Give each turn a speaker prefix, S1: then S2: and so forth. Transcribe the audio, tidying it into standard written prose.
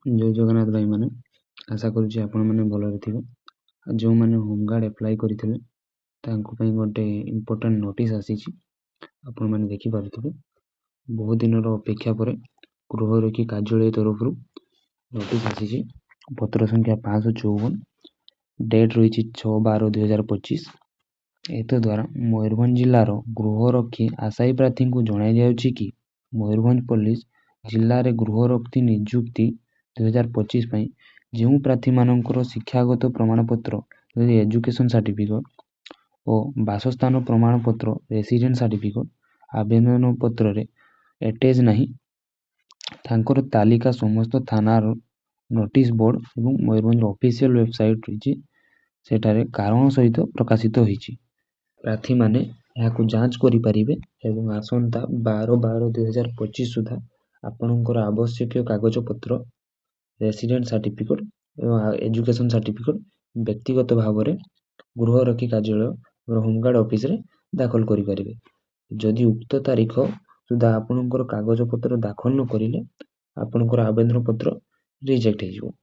S1: जय जगन्नाथ भाई मैंने आशा करुच्ची आपण मैंने भलरे थे। जो मैंने होमगार्ड एप्लाय करते गोटे इम्पोर्टाट नोटिस आसी आपण मैंने देखिपे बहुत दिन अपेक्षा पर गृहरक्षी कार्यालय तरफ नोटिस आसी पत्र संख्या 554 डेट रही 6/12/2025। एत द्वारा मयूरभंज जिलार गृहरक्षी आशायी प्रार्थी को जणाई जाउछि कि मयूरभंज पुलिस जिले में गृहरक्षी नियुक्ति 2025 जो प्रार्थी मानकर शिक्षागत प्रमाणपत्र एजुकेशन सर्टिफिकेट और बासस्थान प्रमाणपत्र रेसिडेंट सर्टिफिकेट आवेदन पत्र रे एटेच नहीं तांकर तालिका समस्त थानार नोटिस बोर्ड और मयूरभंज ऑफिशियल वेबसाइट रही सेठारे कारण सहित प्रकाशित होईछि। प्रार्थी माने याकु जांच करि परिबे एवं आसंता 12/12/2025 सुधा आपनकर आवश्यक कागज पत्र रेसिडेंट सर्टिफिकेट एवं एजुकेशन सर्टिफिकेट व्यक्तिगत भाव में गृहरक्षी कार्यालय और होमगार्ड ऑफिस रे दाखल करि परिबे। जदि उक्त तारीख सुधा आपनकर कागज पत्र दाखल न करिले आपनकर आवेदन पत्र रिजेक्ट हो।